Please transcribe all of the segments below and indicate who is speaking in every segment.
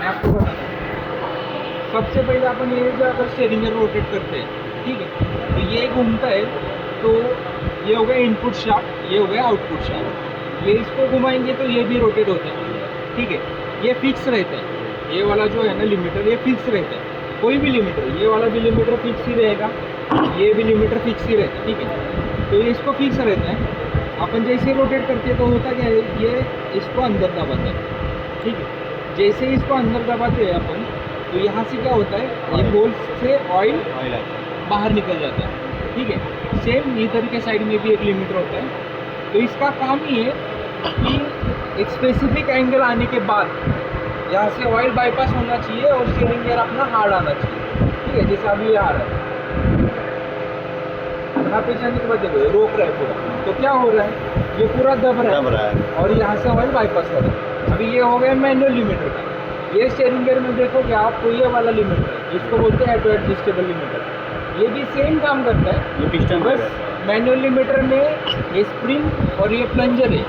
Speaker 1: मैं आपको बताता हूँ। सबसे पहले अपन ये जो अगर स्टीयरिंग गेयर रोटेट करते हैं, ठीक है, तो ये घूमता है, तो ये हो गया इनपुट शाफ्ट, ये हो गया आउटपुट शाफ्ट। ये इसको घुमाएंगे तो ये भी रोटेट होता है, ठीक है। ये फिक्स रहता है, ये वाला जो है ना लिमिटर, ये फिक्स रहता है। कोई भी लिमिटर, ये वाला भी लिमिटर फिक्स ही रहेगा, ये भी लिमिटर फिक्स ही रहता है, ठीक है। तो ये इसको फिक्स रहता है। अपन जैसे रोटेट करते हैं तो होता क्या है, ये इसको अंदर दबाता है, ठीक है। जैसे ही इसको अंदर दबाते हैं अपन, तो यहाँ से क्या होता है, ये होल से ऑयल बाहर निकल जाता है, ठीक है। सेम इधर के साइड में भी एक लिमिटर होता है। तो इसका काम ही है कि एक स्पेसिफिक एंगल आने के बाद यहाँ से ऑयल बाईपास होना चाहिए और स्टीयरिंग गियर अपना हार्ड आना चाहिए, ठीक है। जैसे अभी ये आ रहा है, यहाँ पे जाने के बाद देखो ये रोक रहा है पूरा, तो क्या हो रहा है, ये पूरा दब रहा है और यहाँ से ऑयल बाईपास हो रहा है। अभी ये हो गया मैनुअल लिमिटर का। ये स्टीयरिंग गियर में देखोगे आप, तो ये वाला लिमिटर है, इसको बोलते हैं ऑटो एडजस्टेबल लिमिटर। ये भी सेम काम करता है,
Speaker 2: ये पिस्टन
Speaker 1: बस मैनुअल लिमिटर में ये स्प्रिंग और ये प्लंजर है,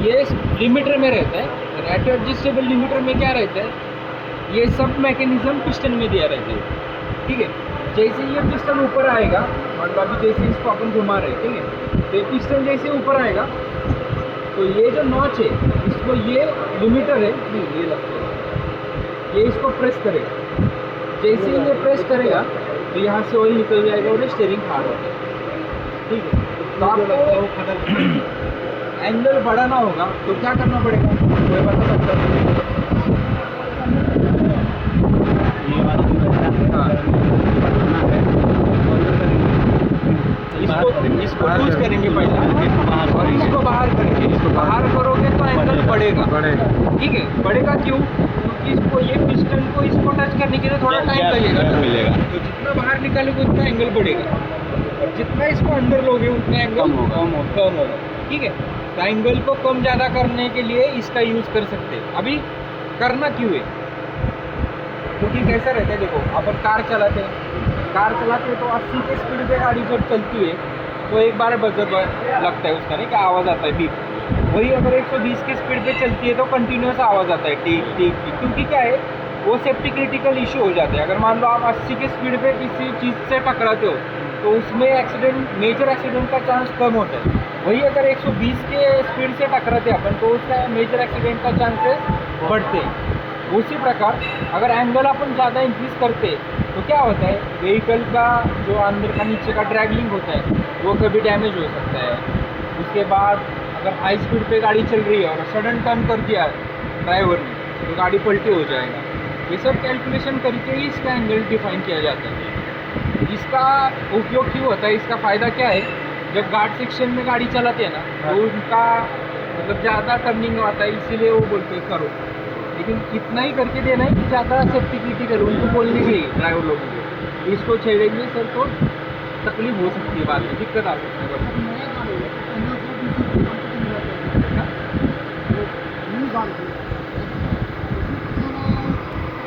Speaker 1: ये लिमिटर में रहता है। और ऑटो एडजस्टेबल लिमिटर में क्या रहता है, ये सब मैकेनिज्म पिस्टन में दिया रहता है, ठीक है। जैसे ये पिस्टन ऊपर आएगा, मतलब अभी जैसे इसको अपन घुमा रहे हैं, ठीक है, तो ये पिस्टन जैसे ऊपर आएगा, तो ये जो नॉच है, इसको ये लिमिटर है, ये लगता है, ये इसको प्रेस करेगा। जैसे ही ये प्रेस करेगा तो यहाँ से ऑयल निकल जाएगा और स्टीयरिंग हार्ड हो जाएगा, ठीक है। तो आपको एंगल बढ़ाना होगा तो क्या करना पड़ेगा, कोई बता सकता है? इसको लूज करेंगे पहले और इसको बाहर करेंगे। इसको बाहर करोगे तो एंगल बढ़ेगा, ठीक है। बढ़ेगा क्यों? क्योंकि इसको ये पिस्टन को इसको टच करने के लिए थोड़ा टाइम लगेगा, तो जितना बाहर निकालोगे उतना एंगल बढ़ेगा और जितना इसको अंदर लोगे उतना एंगल कम होगा, ठीक है। तो एंगल को कम ज़्यादा करने के लिए इसका यूज़ कर सकते हैं। अभी करना क्यों है, क्योंकि कैसा रहता है, देखो अपन कार चलाते हैं तो 80 के स्पीड पे गाड़ी जब चलती है तो एक बार बजर लगता है उसका, नहीं क्या आवाज़ आता है बीप। वही अगर 120 की स्पीड पे चलती है तो कंटिन्यूस आवाज़ आता है टीक टीक टीक, क्योंकि क्या है, वो सेफ्टी क्रिटिकल इशू हो जाते हैं। अगर मान लो आप 80 की स्पीड पे किसी चीज़ से टकराते हो तो उसमें एक्सीडेंट, मेजर एक्सीडेंट का चांस कम होता है। वही अगर 120 के स्पीड से टकराते अपन तो उसका मेजर एक्सीडेंट का चांसेस बढ़ते हैं। उसी प्रकार अगर एंगल अपन ज़्यादा इंक्रीज करते तो क्या होता है, व्हीकल का जो अंदर का नीचे का ड्रैगलिंग होता है वो कभी डैमेज हो सकता है। उसके बाद अगर हाई स्पीड पे गाड़ी चल रही है और सडन टर्न कर दिया ड्राइवर ने तो गाड़ी पलटी हो जाएगा। ये सब कैलकुलेशन करके ही इसका एंगल डिफाइन किया जाता है। इसका उपयोग क्यों होता है, इसका फ़ायदा क्या है, जब घाट सेक्शन में गाड़ी चलाते हैं ना तो उनका मतलब ज़्यादा टर्निंग आता है, इसीलिए वो बोलते हैं करो, लेकिन इतना ही करके देना है कि ज़्यादा सेफ्टी क्रिटिकल उनको बोलनी चाहिए ड्राइवर लोगों को। इसको छेड़ेंगे सर तो तकलीफ हो सकती है, बाद में दिक्कत आ सकती है।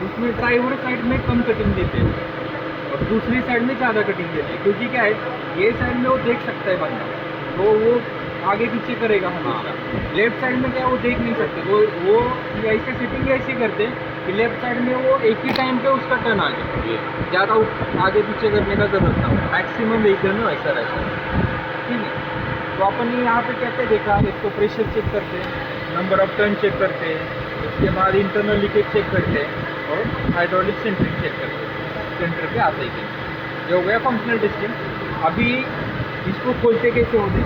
Speaker 1: उसमें ड्राइवर साइड में कम कटिंग देते हैं और दूसरी साइड में ज़्यादा कटिंग देते हैं, क्योंकि क्या है, ये साइड में वो देख सकता है बंदा तो वो आगे पीछे करेगा हमेशा। लेफ्ट साइड में क्या वो देख नहीं सकते, वो ऐसे सेटिंग ऐसी करते हैं कि लेफ्ट साइड में वो एक ही टाइम पे उसका टर्न आ जाए, ज़्यादा आगे पीछे करने का ज़रूरत ना हो। मैक्सिमम व्हीकल में वैसा रहता है, ठीक है। तो अपन ने यहाँ पे कहते देखा, इसको प्रेशर चेक करते हैं, नंबर ऑफ टर्न चेक करते हैं, उसके बाद इंटरनल लीकेज चेक करते हैं और हाइड्रोलिक सेंटरिंग चेक करते हैं। सेंटर पे आते ही ये हो गया फंक्शनल टेस्टिंग। अभी इसको खोलते कैसे होते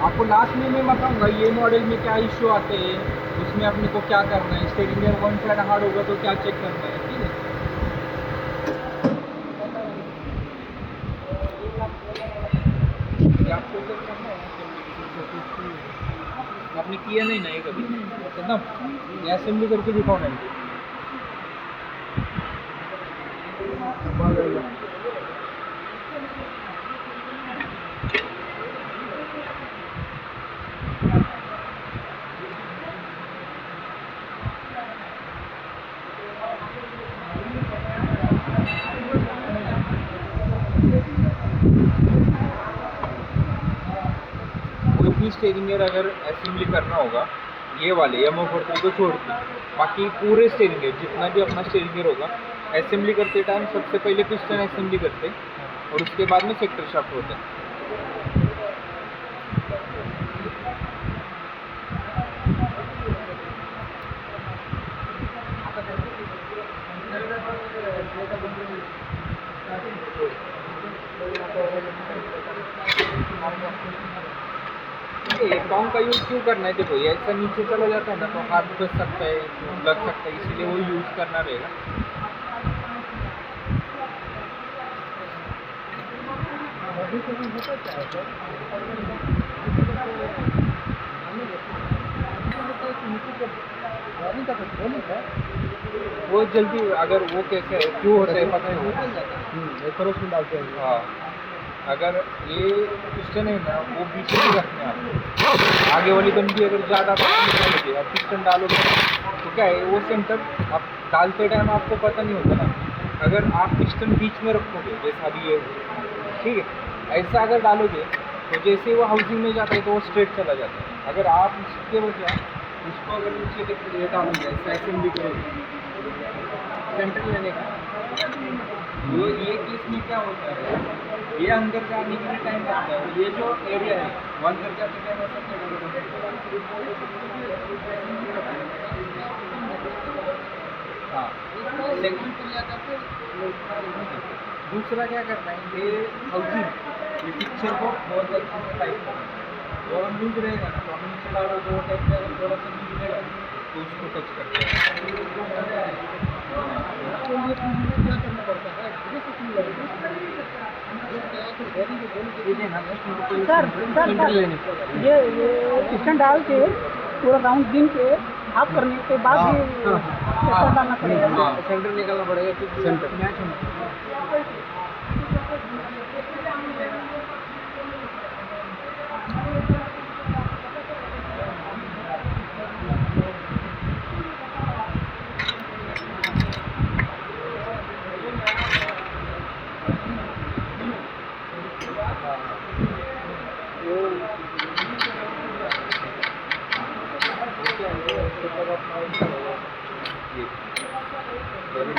Speaker 1: आपको लास्ट में मैं बताऊंगा, ये मॉडल में क्या इशू आते हैं, उसमें अपने को क्या करना है। Steering gear one side hard होगा तो क्या चेक करना है, ठीक है। आपको चेक करना है, आपने किया नहीं ना ये कभी, एकदम ये असेंबली करके दिखाओ ना। कोई भी स्टीयरिंग गियर अगर असेंबली करना होगा, ये वाले M43 को छोड़ के बाकी पूरे स्टीयरिंग गेयर जितना भी अपना स्टीयरिंग गेयर होगा असेंबली करते टाइम सबसे पहले पिस्टन असेंबली करते और उसके बाद में सेक्टर शाफ्ट होते हैं। ये टॉन्ग का यूज़ क्यों करना है? देखो ये ऐसा नीचे चला जाता है ना तो हाथ बच सकता है, लग सकता है, इसीलिए वो यूज़ करना रहेगा। वो जल्दी अगर वो कैसे है क्यों होता है पता है वो उसमें डालते हैं। हाँ अगर ये पिस्टन है ना वो बीच में रखना है आपको, आगे वाली बंदी अगर ज़्यादा निकालोगे और पिस्टन डालोगे तो क्या है वो सेंटर आप डालते टाइम आपको पता नहीं होता ना। अगर आप पिस्टन बीच में रखोगे जैसा अभी ये ठीक है ऐसा अगर डालोगे तो जैसे वो हाउसिंग में जाता है तो वो स्ट्रेट चला जाता है। अगर आप इसके बजाय इसको अगर नीचे तक ये डालोगे ऐसा असेंबली करोगे सेंटर लेने का वो ये केस में क्या होता है ये अंदर जाने के लिए टाइम लगता है। ये जो एरिया है वो अंदर जाते टाइम हाँ दूसरा क्या करना है ये हाउसिंग ये पिक्चर को बहुत अच्छे से टाइप करना और हम लूज रहेगा ना तो हम नीचे डालो तो टाइप से अगर थोड़ा सा लूज रहेगा तो उसको टच करते हैं। क्या करना पड़ता है
Speaker 2: सर ये पिस्टन डाल के पूरा राउंड गिन के हाफ करने के बाद ही पिस्टन डालना पड़ेगा।
Speaker 1: सेंटर निकालना पड़ेगा सेंटर मैच होना।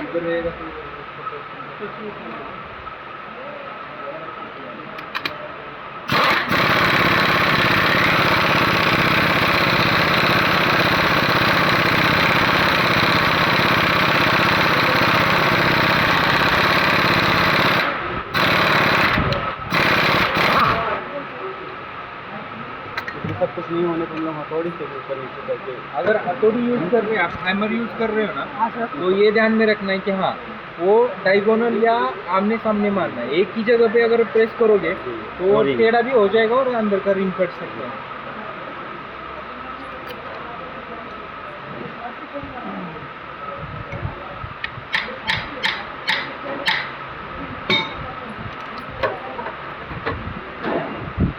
Speaker 1: इधर रहेगा सब कुछ नहीं होने पर हम लोग हथौड़ी से ऊपर नीचे करके अगर हथौड़ी यूज़ कर रहे हैं आप हैमर यूज़ कर रहे हो ना तो ये ध्यान में रखना है कि हाँ वो डायगोनल या आमने सामने मारना है। एक ही जगह पे अगर प्रेस करोगे तो वो टेढ़ा भी हो जाएगा और अंदर का रिंग कट सकता है।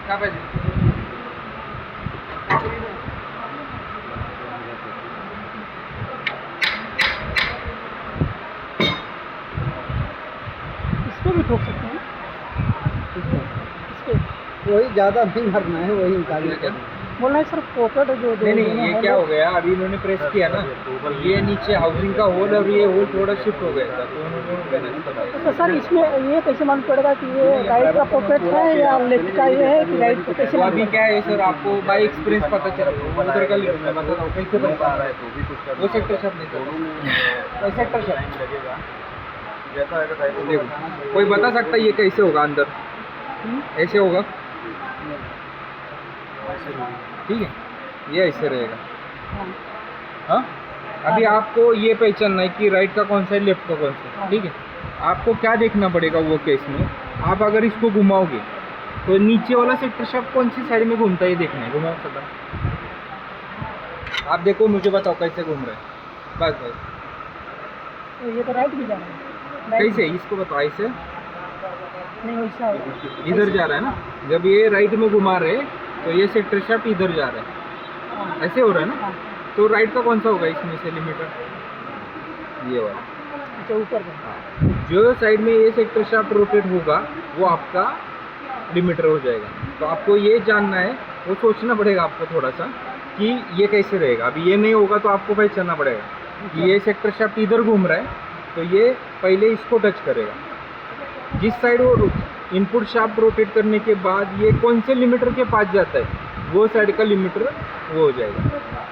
Speaker 1: क्या बजे
Speaker 2: इसको भी ठोक सकते हैं। इसको
Speaker 3: वही ज़्यादा नहीं भरना है वही निकालना
Speaker 2: बोलना है सर पॉकेट जो
Speaker 1: नहीं ये क्या हो गया अभी इन्होंने प्रेस किया ना ये नीचे हाउसिंग का होल और ये होल थोड़ा शिफ्ट हो गया था तो उन्होंने
Speaker 2: तो सर इसमें ये कैसे मालूम पड़ेगा कि ये राइट का पॉकेट है या लेफ्ट का ये है कि राइट का कैसे?
Speaker 1: तो अभी क्या है सर आपको बाई एक्सपीरियंस पता चला उधर का मैं बता रहा हूँ कैसे बता रहा है तो भी कुछ वो सेक्टर शॉप नहीं सेक्टर शॉप लगेगा जैसा देखो कोई बता सकता है ये कैसे होगा अंदर ऐसे होगा ठीक है ये ऐसे रहेगा। हाँ अभी आपको ये पहचानना है कि राइट का कौन सा है लेफ्ट का कौन सा है ठीक है। आपको क्या देखना पड़ेगा वो केस में आप अगर इसको घुमाओगे तो नीचे वाला सेक्टर शाफ्ट कौन सी साइड में घूमता है ये देखना है। घुमाओ सदा आप देखो मुझे बताओ कैसे घूम रहे हैं बस बस
Speaker 2: ये तो राइट भी जा रहा है
Speaker 1: कैसे इसको बताओ ऐसे
Speaker 2: नहीं वैसा
Speaker 1: इधर जा रहा है ना जब ये राइट में घुमा रहे तो ये सेक्टर शाफ्ट इधर जा रहा है ऐसे हो रहा है ना तो राइट का कौन सा होगा इसमें से लिमिटर ये वाला
Speaker 2: ऊपर का
Speaker 1: जो साइड में ये सेक्टर शाफ्ट रोटेट होगा वो आपका लिमिटर हो जाएगा। तो आपको ये जानना है वो सोचना पड़ेगा आपको थोड़ा सा कि ये कैसे रहेगा। अभी ये नहीं होगा तो आपको पहचानना पड़ेगा कि ये सेक्टर शाफ्ट इधर घूम रहा है, तो ये पहले इसको टच करेगा। जिस साइड वो इनपुट शाफ्ट रोटेट करने के बाद ये कौन से लिमिटर के पास जाता है, वो साइड का लिमिटर वो हो जाएगा।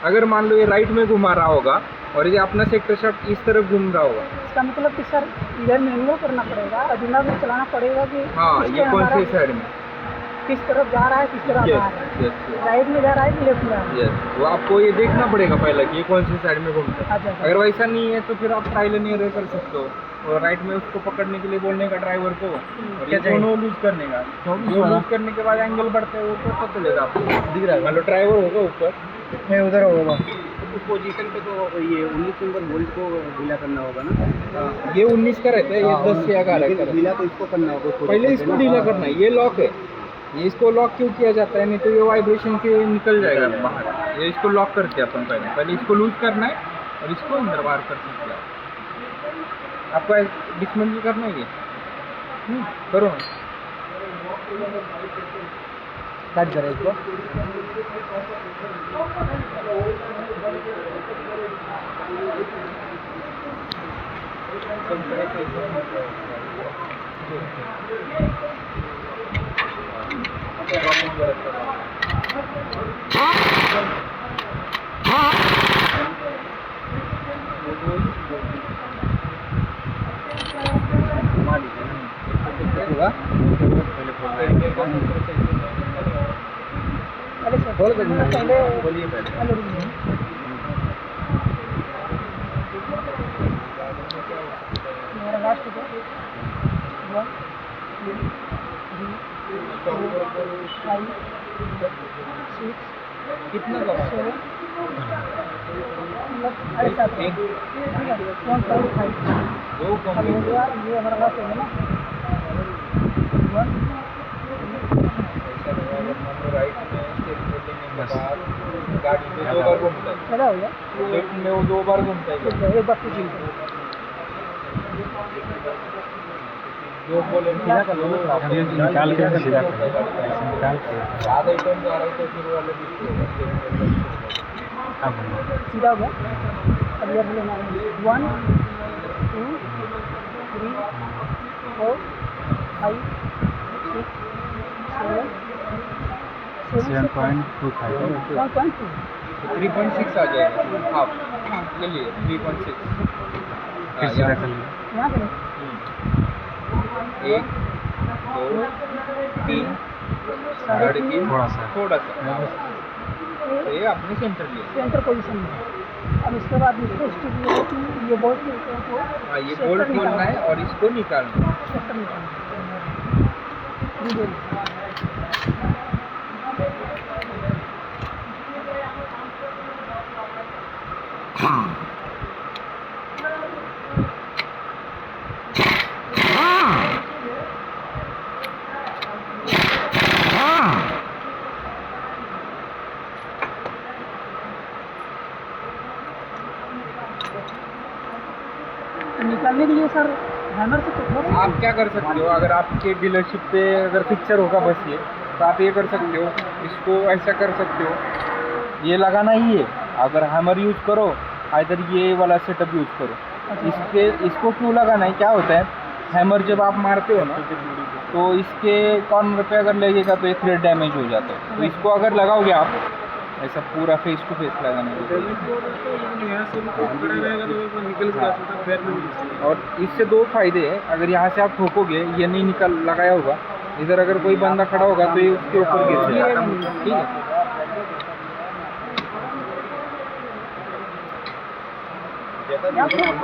Speaker 1: अगर मान लो ये राइट में घुमा रहा होगा और ये अपना सेक्टर शाफ्ट इस तरफ घूम रहा होगा,
Speaker 2: इसका मतलब कि सर इधर मैनुअल करना पड़ेगा और दिमाग में चलाना पड़ेगा कि
Speaker 1: हाँ
Speaker 2: किस
Speaker 1: ये
Speaker 2: पे
Speaker 1: कौन
Speaker 2: हमारा
Speaker 1: से साइड में,
Speaker 2: किस तरफ जा रहा है, किस तरफ आ रहा है,
Speaker 1: यस
Speaker 2: राइट में जा रहा है कि लेफ्ट में जा रहा है।
Speaker 1: यस, वो आपको ये देखना पड़ेगा पहले कि ये कौन सी साइड में घूमता है।
Speaker 2: अच्छा, अच्छा।
Speaker 1: अगर वैसा नहीं है तो फिर आप ट्रायल एंड एरर कर सकते हो, और राइट में उसको पकड़ने के लिए बोलने का ड्राइवर को, और ये दोनों लूज करने का, जो लूज करने के बाद एंगल बढ़ता है वो तो पता चलेगा आपको, दिख रहा है। मान लो ड्राइवर होगा ऊपर,
Speaker 3: मैं उधर होगा तो पोजीशन पे तो ये 19 नंबर वोल्ट को ढीला करना होगा ना।
Speaker 1: ये 19 का रहता है, ये 10 से 11 का रहता है।
Speaker 3: ढीला तो इसको करना होगा,
Speaker 1: पहले इसको ढीला करना है, ये लॉक है, ये इसको लॉक क्यों किया जाता है, नहीं तो ये वाइब्रेशन से निकल जाएगा बाहर। ये इसको लॉक करते हैं अपन, पहले इसको लूज करना है और इसको अंदर बाहर कर सकते हैं। आपको डिसमेंटल करना है ये, करो ना,
Speaker 3: स्टार्ट करें इसको। होगा
Speaker 2: पहले सर
Speaker 3: खोल कर
Speaker 2: पहले
Speaker 3: बोलिए पहले।
Speaker 2: पहले रुकिए। मेरा लास्ट हो गया 1 2 3 4 5 6
Speaker 1: कितना का
Speaker 2: 7 मतलब 7 1.5
Speaker 1: दो
Speaker 2: अब हो गया, ये हमारा लास्ट हो गया ना 1
Speaker 1: राइट में स्टेरिंग लेने के बाद गाड़ी में 2 बार घूमता है,
Speaker 2: क्या हो गया,
Speaker 1: लेफ्ट में वो 2 बार घूमता है।
Speaker 2: ठीक है, एक बार फिर
Speaker 1: जो बोले
Speaker 3: सीधा कर लो ना,
Speaker 1: अभी
Speaker 3: निकाल के सीधा कर लो।
Speaker 1: निकाल के आधा टर्न जा रहा है तो फिर वाले
Speaker 2: सीधा हो गया। अब ये लेना है 1 2 3 4 5 6 7
Speaker 3: 7.25
Speaker 2: 1.2
Speaker 1: 3.6 आ जाएगा हाफ, ले लिए 3.6।
Speaker 3: फिर सीधा कर लो।
Speaker 2: यहाँ से
Speaker 1: 1 2 3 साढ़े 3 थोड़ा सा तो ये आपने सेंटर लिया।
Speaker 2: सेंटर पोजीशन में। अब इसके बाद इसको स्टिक ये बोल्ट को
Speaker 1: हाँ ये बोल्ट खोलना है और इसको निकालना है।
Speaker 2: सेंटर निकालना निकालने के लिए सर हैमर से कुछ होगा?
Speaker 1: आप क्या कर सकते हो, अगर आपके डीलरशिप पे अगर पिक्चर होगा बस ये, तो आप ये कर सकते हो, इसको ऐसा कर सकते हो, ये लगाना ही है। अगर हैमर यूज करो इधर ये वाला सेटअप यूज करो। इसको क्यों लगाना है, क्या होता है हैमर जब आप मारते हो ना तो इसके कॉर्नर पे अगर लगेगा तो ये थ्रेड डैमेज हो जाता है। तो इसको अगर लगाओगे आप ऐसा पूरा फेस टू फेस लगाने के और इससे 2 फायदे हैं। अगर यहाँ से आप ठोकोगे ये नहीं निकल लगाया होगा, इधर अगर कोई बंदा खड़ा होगा तो ये उसके ऊपर गिर जाएगा। ठीक है,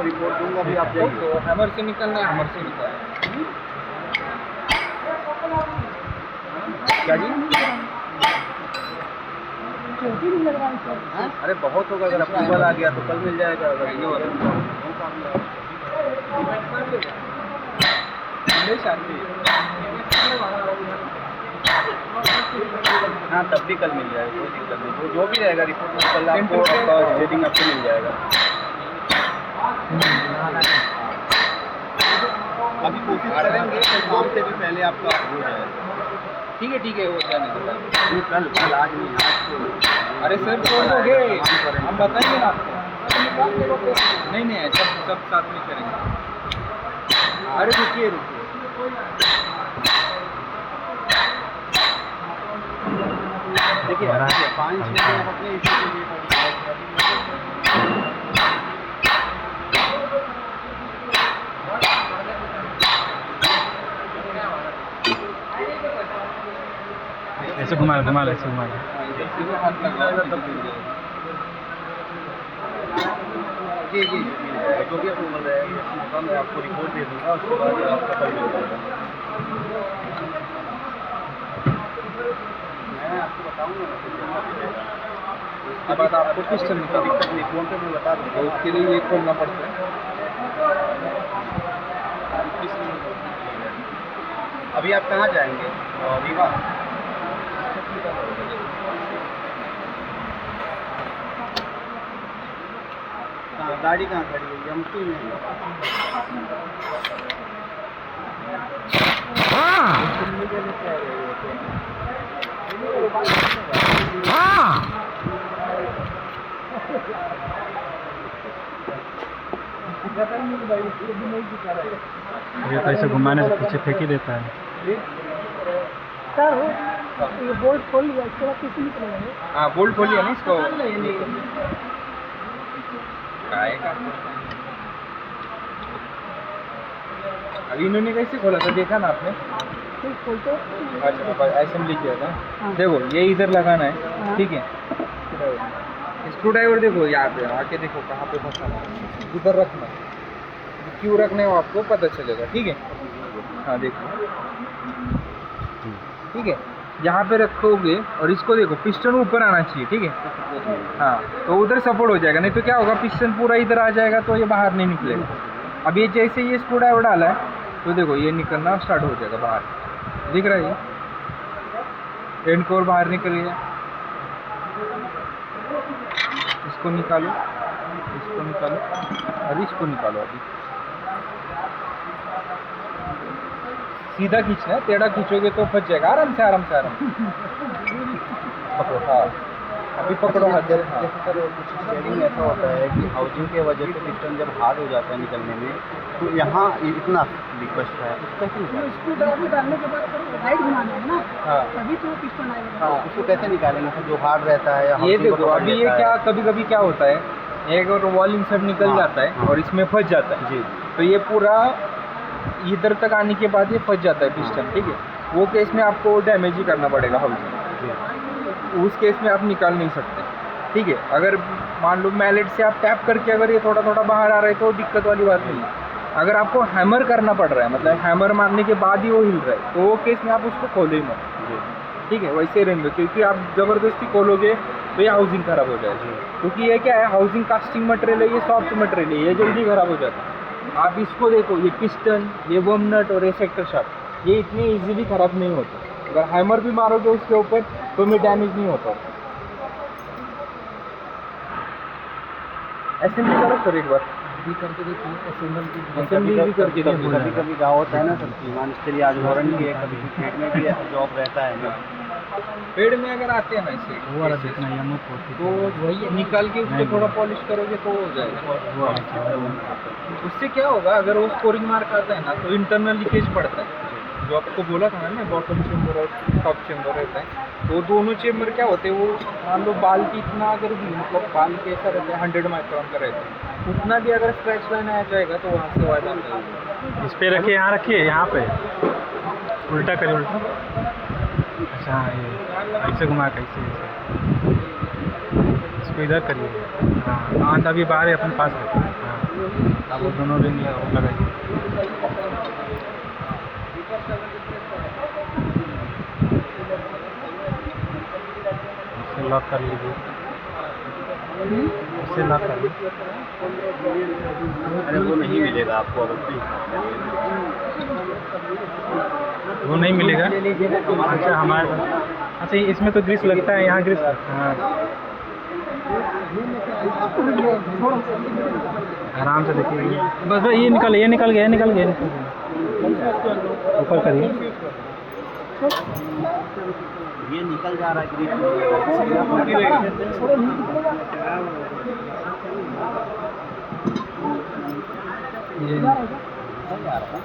Speaker 3: रिपोर्ट दूंगा अभी आप जाइए।
Speaker 1: तो हैमर से निकलना है, हैमर से निकलना क्या जी।
Speaker 2: चोटी नहीं लगवानी सर।
Speaker 3: हाँ? अरे बहुत होगा, अगर अप्रूवल आ गया तो कल मिल जाएगा। अगर
Speaker 1: ये वाला
Speaker 3: हाँ तब भी कल मिल जाएगा, कोई दिक्कत नहीं। जो भी रहेगा रिपोर्ट में कल आपको स्टेटिंग आपको मिल जाएगा। अभी कोशिश करेंगे शाम से भी पहले आपका हो जाएगा।
Speaker 1: ठीक है हो जाने दो।
Speaker 3: कल आज नहीं, आज
Speaker 1: अरे सर छोड़ दोगे, हम बताएंगे ना आपको। नहीं नहीं, सब साथ में करेंगे। अरे रुकिए
Speaker 3: देखिए 5-6 दिन अपने इसी के लिए
Speaker 4: ऐसे घुमा लो ऐसे घुमा लो।
Speaker 3: जी जो भी आपको मिल रहा है इस मौका में आपको रिपोर्ट दे दूँगा, उसके बाद आपका कल मिल जाएगा। मैं आपको बताऊँगा
Speaker 1: उसके बाद आपको पिस्टन
Speaker 3: का दिक्कत नहीं, फ़ोन पे मैं बता दूँगा।
Speaker 1: तो उसके लिए ये खोलना पड़ता है।
Speaker 3: अभी आप कहाँ जाएंगे? रीवा। हाँ, गाड़ी कहाँ खड़ी है? एमपी में।
Speaker 4: ये तो ऐसे घुमाने से पीछे फेंक ही देता है।
Speaker 2: सर ये बोल्ट खोल लिया, इसके बाद किसी निकलेगा ये?
Speaker 1: हाँ बोल्ट खोलिए ना इसको। अभी इन्होंने कैसे खोला था, देखा ना आपने?
Speaker 2: फिर खोलते
Speaker 1: अच्छा असेंबली किया था।
Speaker 2: हाँ।
Speaker 1: देखो ये इधर लगाना है,
Speaker 2: हाँ।
Speaker 1: ठीक है। स्क्रू ड्राइवर देखो यहाँ पे आके देखो कहाँ पे फंसाना है, इधर रखना। क्यों रखना है वो आपको पता चलेगा, ठीक है। हाँ देखो, ठीक है। यहाँ पे रखोगे और इसको देखो पिस्टन ऊपर आना चाहिए, ठीक है। हाँ तो उधर सपोर्ट हो जाएगा, नहीं तो क्या होगा पिस्टन पूरा इधर आ जाएगा तो ये बाहर नहीं निकलेगा। अब ये जैसे ये स्क्रू ड्राइवर डाला है तो देखो ये निकलना स्टार्ट हो जाएगा बाहर, दिख रहा है ये एंड कोर बाहर निकल गया। इसको निकालो, इसको निकालो और इसको निकालो। अभी सीधा खींचना है, टेढ़ा खींचोगे तो फंस जाएगा। आराम से आराम से आराम से पकड़ो। हाँ अभी पकड़ो हाथ। हाँ
Speaker 3: जैसे सर कुछ स्टेयरिंग ऐसा होता है कि हाउसिंग के वजह से पिस्टन जब हार्ड हो जाता है निकलने में, तो यहाँ इतना रिक्वेस्ट है कैसे निकालें?
Speaker 2: स्क्रू ड्राइवर डालने के बाद राइट घुमाना है ना,
Speaker 1: हाँ
Speaker 2: तभी तो पिस्टन आएगा।
Speaker 1: हाँ
Speaker 3: उसको कैसे निकालेंगे सर, जो हार्ड रहता है या
Speaker 1: ये
Speaker 3: housing को
Speaker 1: देखो
Speaker 3: पकड़
Speaker 1: अभी ये
Speaker 3: लेता
Speaker 1: क्या
Speaker 3: है?
Speaker 1: कभी कभी क्या होता है, एक और वॉल इंसर्ट निकल
Speaker 3: हाँ,
Speaker 1: जाता है
Speaker 3: हाँ।
Speaker 1: और इसमें फंस जाता है।
Speaker 3: जी
Speaker 1: तो ये पूरा इधर तक आने के बाद ये फंस जाता है पिस्टन, ठीक है। वो केस में आपको डैमेज ही करना पड़ेगा हाउसिंग।
Speaker 3: जी
Speaker 1: उस केस में आप निकाल नहीं सकते, ठीक है। अगर मान लो मैलेट से आप टैप करके अगर ये थोड़ा थोड़ा बाहर आ रहा है तो दिक्कत वाली बात नहीं है। अगर आपको हैमर करना पड़ रहा है, मतलब हैमर मारने के बाद ही वो हिल रहा है, तो वो केस में आप उसको खोले ही मत,
Speaker 3: जी
Speaker 1: ठीक है। वैसे रहने दो, क्योंकि आप ज़बरदस्ती खोलोगे तो ये हाउसिंग ख़राब हो जाएगी। क्योंकि ये क्या है, हाउसिंग कास्टिंग मटेरियल है, ये सॉफ्ट मटेरियल है, ये जल्दी ख़राब हो जाता है। आप इसको देखो, ये पिस्टन, ये वर्म नट और ये सेक्टर शाफ्ट, ये इतने इजीली ख़राब नहीं होते। अगर हैमर भी मारोगे उसके ऊपर तो में डैमेज नहीं होता। असेंबली करो सर एक बार,
Speaker 2: करके देखिए
Speaker 1: असेंबली भी करके देखो।
Speaker 3: कभी कभी गाँव होता है ना सर, मान चलिए आज वारंटी है, कभी पेट में भी ऐसा जॉब रहता है ना,
Speaker 1: पेड़ में अगर आते हैं ना इसे
Speaker 4: वो वाला देखना या मुख
Speaker 1: तो वही निकाल के उसको थोड़ा पॉलिश करोगे तो हो जाएगा। उससे क्या होगा, अगर वो स्कोरिंग मार्क आता है ना तो इंटरनल लीकेज पड़ता है। जो आपको बोला था ना, बॉटम चेम्बर और टॉप चेम्बर रहता है, तो दोनों चेम्बर क्या होते हैं, वो मान लो बाल की इतना अगर भी, मतलब बाल कैसा रहता है 100 माइक्रोन का रहता है, उतना भी अगर स्क्रैच लाइन आ जाएगा तो वहाँ से आवाज़ आता है।
Speaker 4: इस पे रखिए, यहाँ रखिए, यहाँ पे उल्टा करिए, उल्टा। अच्छा हाँ, ये ऐसे घुमा के ऐसे इसको इधर करिए। हाँ आंधा भी बाहर है, अपने पास रखिए। हाँ अब वो दोनों रिंग लगाइए। इसे लॉक कर लीजिए, इसे लॉक कर लीजिए।
Speaker 3: अरे वो नहीं मिलेगा आपको अगर प्लीज
Speaker 4: वो नहीं मिलेगा। अच्छा हमारे पास, अच्छा इसमें तो ग्रीस लगता है, यहाँ ग्रीस। हाँ आराम से देखिए, बस ये निकल गया, ये निकल गया, ऊपर करिए।
Speaker 3: ये निकल जा रहा है ग्रिप
Speaker 2: थोड़े नहीं निकलेगा।
Speaker 4: ये
Speaker 2: जा रहा है क्या?
Speaker 3: निकल जा रहा है।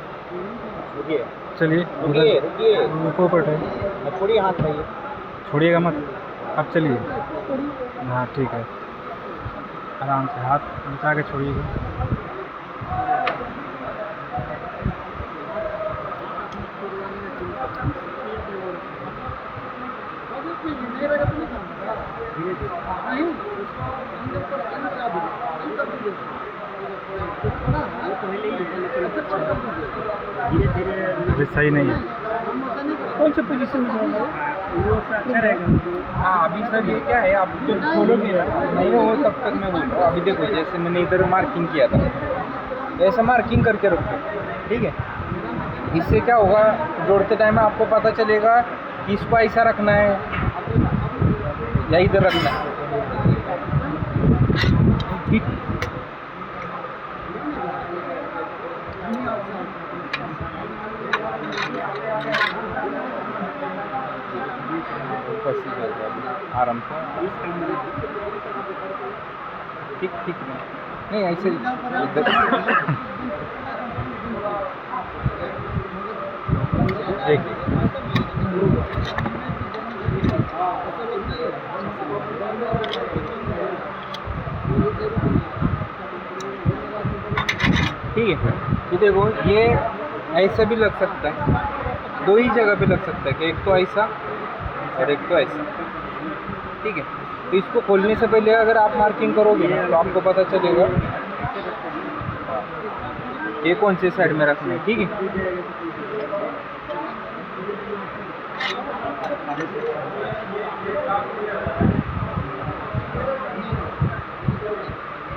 Speaker 3: रुकिए
Speaker 4: चलिए
Speaker 3: रुकिए रुकिए
Speaker 4: ऊपर बैठे
Speaker 3: मत छोड़िए हाथ भाई।
Speaker 4: छोड़िएगा मत, अब चलिए।
Speaker 2: थोड़ी
Speaker 4: हाँ ठीक है, आराम से हाथ बचा के छोड़िएगा। अभी सही नहीं है।
Speaker 2: कौन से पोजीशन में जाएगा?
Speaker 1: हाँ अभी सर ये क्या है, आप जब खोलोगे ना नहीं हो तब तक मैं बोल रहा हूँ। अभी देखो जैसे मैंने इधर मार्किंग किया था, ऐसा मार्किंग करके रखो, ठीक है। इससे क्या होगा, जोड़ते टाइम आपको पता चलेगा कि इसको ऐसा रखना है या इधर रखना है, ठीक। बस ही कर दो अभी, आराम से, ठीक ठीक नहीं ऐसे इधर देखिए। ठीक है, ये देखो ये ऐसा भी लग सकता है, दो ही जगह पे लग सकता है कि एक तो ऐसा और एक तो ऐसा, ठीक है। तो इसको खोलने से पहले अगर आप मार्किंग करोगे ना तो आपको पता चलेगा ये कौन से साइड में रखना है, ठीक है।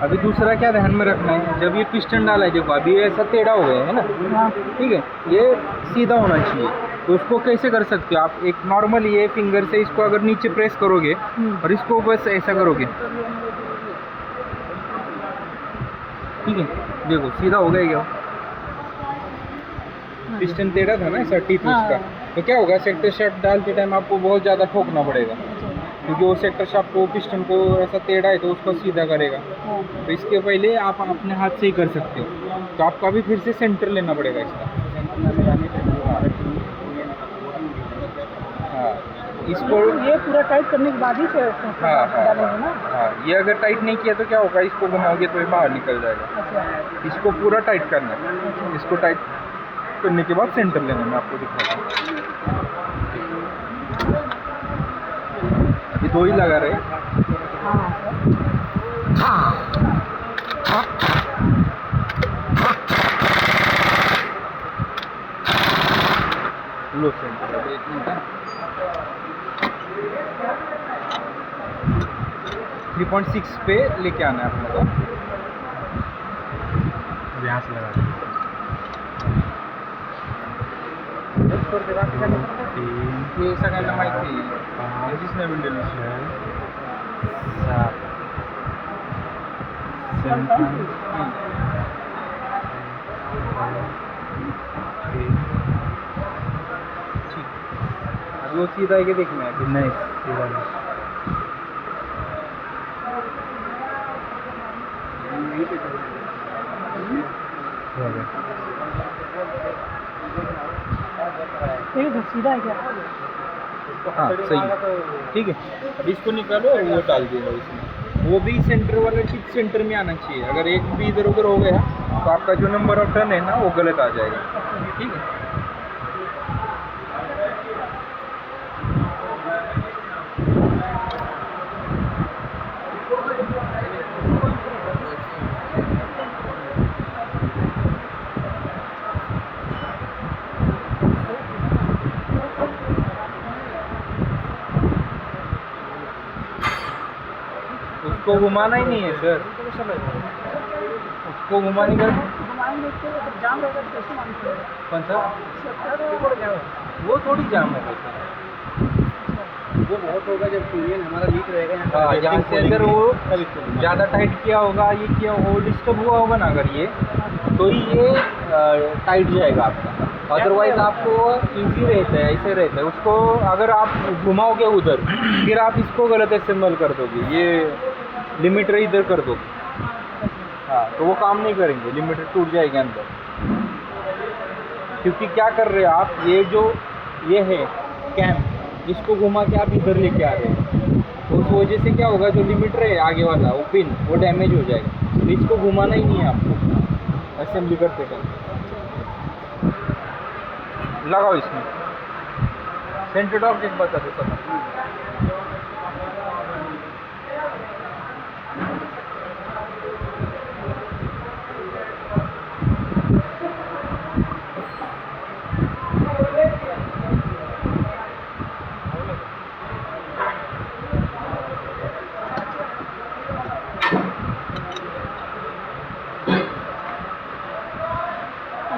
Speaker 1: अभी दूसरा क्या ध्यान में रखना है, जब ये पिस्टन डाला है, देखो अभी ये ऐसा टेढ़ा हो गया है ना,
Speaker 2: हाँ।
Speaker 1: ठीक है, ये सीधा होना चाहिए। तो उसको कैसे कर सकते हो आप, एक नॉर्मल ये फिंगर से इसको अगर नीचे प्रेस करोगे और इसको बस ऐसा करोगे, ठीक है, देखो सीधा हो गया क्या। पिस्टन टेढ़ा था ना ऐसा टीथ उसका, तो क्या होगा, सेक्टर शाफ्ट डालते टाइम आपको बहुत ज़्यादा ठोकना पड़ेगा, क्योंकि वो सेक्टर शाफ्ट को पिस्टन को ऐसा टेढ़ा है तो उसको सीधा करेगा। तो इसके पहले आप अपने हाथ से ही कर सकते हो, तो आपको अभी फिर से सेंटर लेना पड़ेगा इसका। हाँ इसको
Speaker 2: ये पूरा टाइट करने के बाद ही से
Speaker 1: हाँ
Speaker 2: डालेंगे ना।
Speaker 1: हाँ, ये अगर टाइट नहीं किया तो क्या होगा, इसको घुमाओगे तो ये बाहर निकल जाएगा।
Speaker 2: अच्छा
Speaker 1: इसको पूरा टाइट करना है, इसको टाइट करने के बाद सेंटर लेना, मैं आपको दिखाता हूँ। अभी दो ही लगा रहे, लो सेंटर। अभी 1 मिनट, 3.6 पे लेके आना है अपने को।
Speaker 4: अब यहाँ से लगा दें। 3
Speaker 1: हे सगळ्यांना माहिती आहे,
Speaker 4: 5
Speaker 1: याचीच नवीन डिलिव्हरी
Speaker 4: 7
Speaker 1: ठीक। अब वो सीधा है कि देखना है,
Speaker 4: नहीं सीधा नहीं। हो गया।
Speaker 2: ये तो सीधा है क्या?
Speaker 1: हाँ सही है, ठीक है। अब इसको निकालो और वो डाल देगा इसमें, वो भी सेंटर वाला टिप सेंटर में आना चाहिए। अगर एक भी इधर उधर हो गया तो आपका जो नंबर ऑफ टर्न है ना वो गलत आ जाएगा, ठीक है। उसको घुमाना ही नहीं है सर, उसको घुमाने का
Speaker 2: घुमाएंगे तो जाम रहेगा तो कैसे मालूम
Speaker 1: कौन सा, वो थोड़ी जाम होगा सर,
Speaker 3: वो बहुत होगा जब इंजन हमारा लीक रहेगा
Speaker 1: हाँ, यहाँ से अगर वो ज़्यादा टाइट किया होगा, ये किया वो डिस्टर्ब हुआ होगा ना अगर ये, तो ही ये टाइट जाएगा आपका। अदरवाइज आपको इजी रहता है, ऐसे रहता है। उसको अगर आप घुमाओगे उधर, फिर आप इसको गलत असेंबल कर दोगे, ये लिमिटर इधर कर दोगे, हाँ, तो वो काम नहीं करेंगे, लिमिटर टूट जाएगा अंदर। क्योंकि क्या कर रहे हैं आप, ये जो ये है कैम, इसको घुमा के आप इधर लेके आ रहे हैं, तो उस वजह से क्या होगा, जो लिमिटर है आगे वाला वो पिन वो डैमेज हो जाएगा। तो इसको घुमाना ही नहीं है आपको असेंबली करते टाइम। लगाओ इसमें सेंटर टॉर्क एक बता दो सब।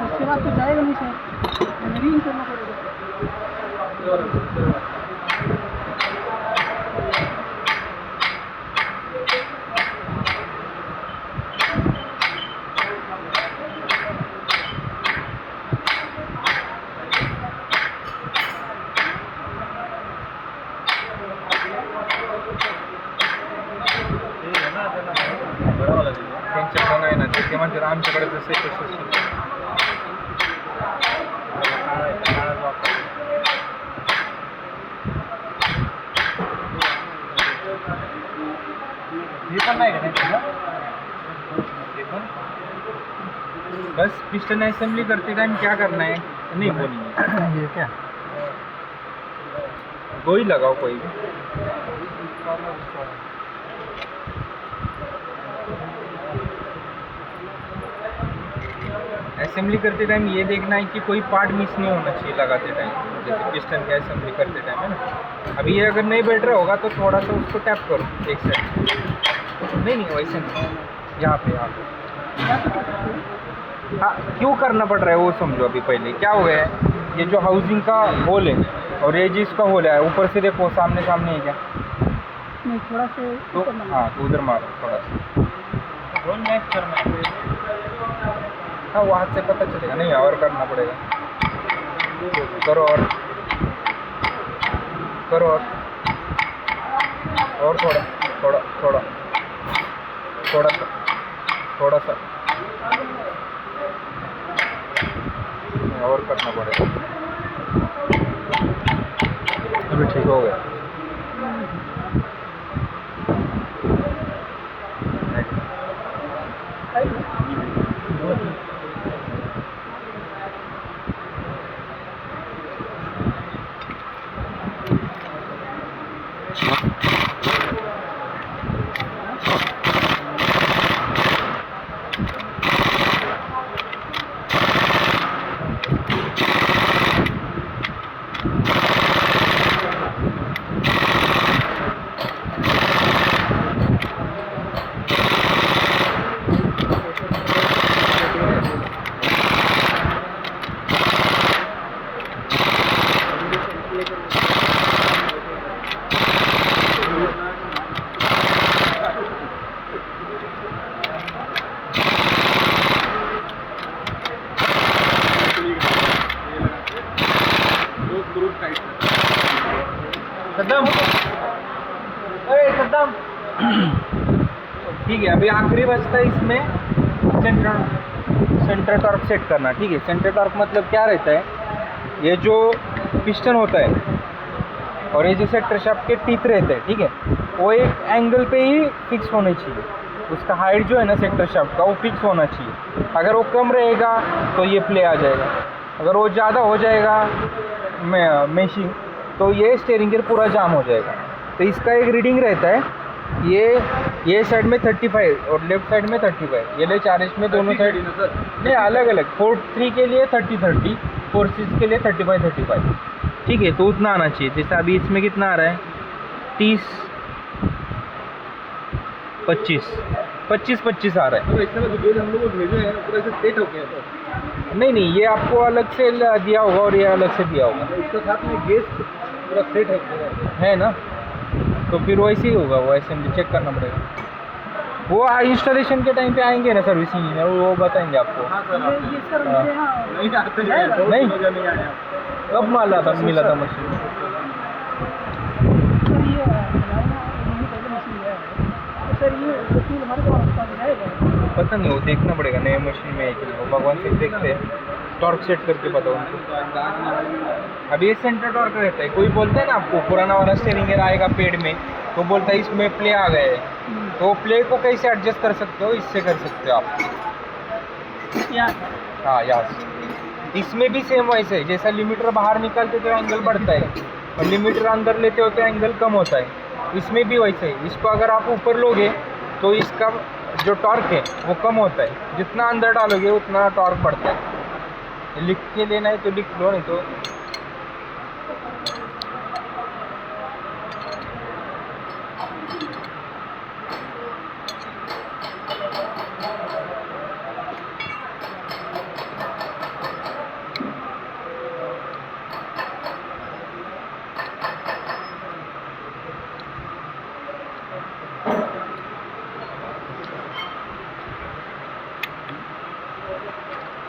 Speaker 2: इसके बाद तो जाएगा नहीं सर, रिंग करना पड़ेगा।
Speaker 1: त्यांच्याकडे नाही ना, ते म्हणतात आमच्याकडे जसं आहे तसं हे पण नाही का त्यांचं? हे पण बस पिस्टन असेंबली करते टाइम क्या करना है नहीं बोलेंगे।
Speaker 4: ये क्या
Speaker 1: गोई लगाओ कोई भी। असेंबली करते टाइम ये देखना है कि कोई पार्ट मिस नहीं होना चाहिए लगाते टाइम, जैसे पिस्टन की असेंबली करते टाइम है ना। अभी ये अगर नहीं बैठ रहा होगा तो थोड़ा सा उसको टैप करो एक साइड, नहीं वैसे नहीं, यहाँ पे हाँ क्यों करना पड़ रहा है वो समझो। अभी पहले क्या हो गया है, ये जो हाउसिंग का होल है और ये जिसका होल है ऊपर से देखो सामने सामने है क्या,
Speaker 2: नहीं थोड़ा से
Speaker 1: तो
Speaker 2: ऊपर मारो।
Speaker 1: हाँ तो उधर मारो थोड़ा सा, रोल मैच करना है। हाँ वहाँ से पता चलेगा, नहीं और करना पड़ेगा। करो और करो और थोड़ा थोड़ा थोड़ा थोड़ा सा थोड़ा सा और करना पड़ेगा। अभी ठीक हो गया। सद्दाम, अरे सद्दाम ठीक है। अभी आखिरी बचता है इसमें सेंटर टॉर्क सेट करना। ठीक है, सेंटर टॉर्क मतलब क्या रहता है, ये जो पिस्टन होता है और ये जो सेक्टर शाफ्ट के टीथ रहते हैं, ठीक है, वो एक एंगल पे ही फिक्स होने चाहिए। उसका हाइट जो है ना सेक्टर शाफ्ट का वो फिक्स होना चाहिए। अगर वो कम रहेगा तो ये प्ले आ जाएगा, अगर वो ज़्यादा हो जाएगा मेशिंग तो ये स्टीयरिंग गियर पूरा जाम हो जाएगा। तो इसका एक रीडिंग रहता है, ये साइड में 35 और लेफ्ट साइड में 35, ये ले 40 में दोनों साइड नहीं अलग अलग। 4-3 के लिए 30-30, 4-6 के लिए 35-35। ठीक है, तो उतना आना चाहिए। जैसे अभी इसमें कितना आ रहा है 30-25 आ रहा है।
Speaker 3: तो इसमें जो गेज हम लोग को भेजे हैं पूरा ऐसे सेट हो गया है।
Speaker 1: नहीं ये आपको अलग से दिया होगा और ये अलग से दिया होगा।
Speaker 3: इसके साथ में गेज
Speaker 1: पूरा फिट है ना, तो फिर वैसे ही होगा, वो असेंबली चेक करना पड़ेगा। वो इंस्टॉलेशन के टाइम पे आएंगे ना सर्विसिंग में, वो बताएंगे आपको।
Speaker 2: ये सर मेरे यहाँ
Speaker 1: नहीं कब मिला था मशीन?
Speaker 2: सर ये हमारे यहाँ महीने पहले मशीन गया है, तो सर ये टूल हमारे पास रहेगा?
Speaker 1: पता नहीं, वो देखना पड़ेगा नए मशीन में है कि नहीं। वो भगवान से देखते हैं, टॉर्क सेट करके पता उनको। अभी ये सेंटर टॉर्क रहता है, कोई बोलता है ना आपको पुराना वाला स्टीयरिंग गियर आएगा पेड में, तो बोलता है इसमें प्ले आ गए हैं, तो प्ले को कैसे एडजस्ट कर सकते हो? इससे कर सकते हो आप।
Speaker 2: यहाँ
Speaker 1: हाँ यहाँ से। इसमें भी सेम वैसे है, जैसा लिमिटर बाहर निकालते तो एंगल बढ़ता है और लिमिटर अंदर लेते हो तो एंगल कम होता है। इसमें भी वैसे ही, इसको अगर आप ऊपर लोगे तो इसका जो टॉर्क है वो कम होता है, जितना अंदर डालोगे उतना टॉर्क बढ़ता है। लिख के लेना है तो लिख लो, नहीं तो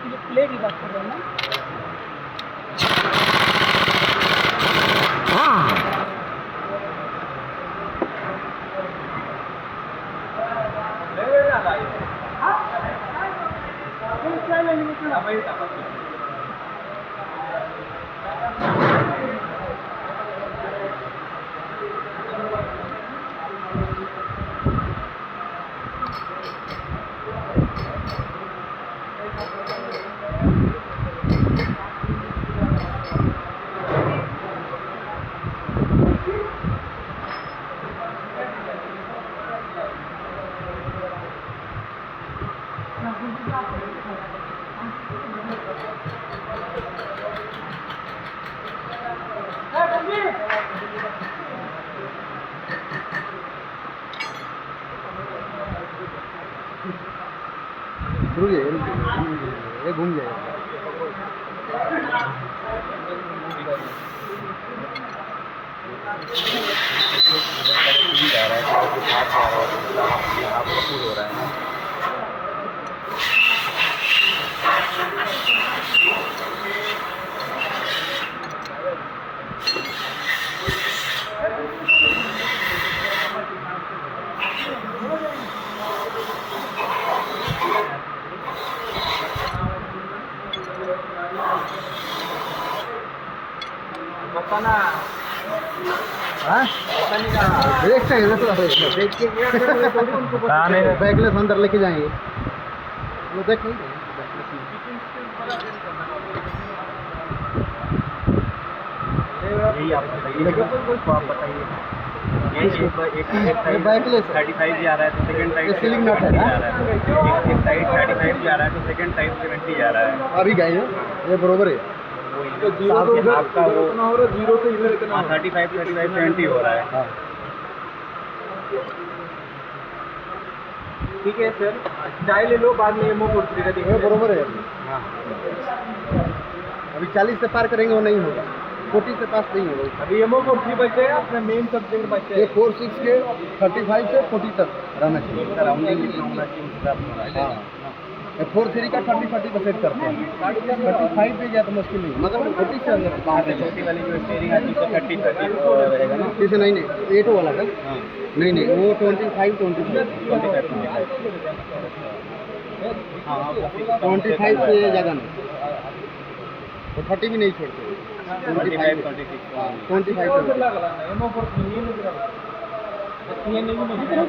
Speaker 2: ये प्ले की बात कर रहे हैं ना?
Speaker 3: रुकिए ये घूम जाएगा। हो रहा है।
Speaker 1: बताना
Speaker 3: ब्रेक चाहिए ना, ब्रेक के बैकलेस अंदर लेके जाएंगे वो देख नहीं
Speaker 4: यही आप बताइए।
Speaker 3: बैकलेस
Speaker 4: 35 जा रहा है तो सेकंड टाइप
Speaker 3: सीलिंग नट है ना,
Speaker 4: एक साइड 35 जा रहा है तो सेकंड टाइप 70 जा रहा है।
Speaker 3: अभी गए हैं ये बरोबर है।
Speaker 4: तो आपका वो जीरो से इधर इतना 35 70 हो रहा है।
Speaker 3: हाँ
Speaker 1: ठीक है सर, चाय ले लो, बाद में एमओ कोड का
Speaker 3: ये
Speaker 1: देखिए।
Speaker 3: बरोबर है। हाँ अभी 40 से पार करेंगे वो नहीं होगा, 40 से पास नहीं होगा।
Speaker 1: अभी एमओ कोड 3 बचे हैं, अपने मेन सब्जेक्ट बचे
Speaker 3: ये
Speaker 1: हैं।
Speaker 3: 46 के 35 से 40 तक रहना चाहिए।
Speaker 4: राउंडिंग जितना होना चाहिए उस हिसाब से होना चाहिए।
Speaker 3: हाँ 43 का 30 का सेट करते हैं। 35 पे गया तो मुश्किल नहीं, मगर 40 से अंदर बाहर नहीं।
Speaker 4: छोटी वाली जो स्टीयरिंग आती है तो 30 रहेगा ना।
Speaker 3: किसी नहीं 8 वाला है।
Speaker 4: हाँ
Speaker 3: नहीं वो 25 25 से ज़्यादा नहीं, वो 30 भी नहीं छोड़ते।
Speaker 4: 25
Speaker 3: 25
Speaker 1: एमओ कोड नहीं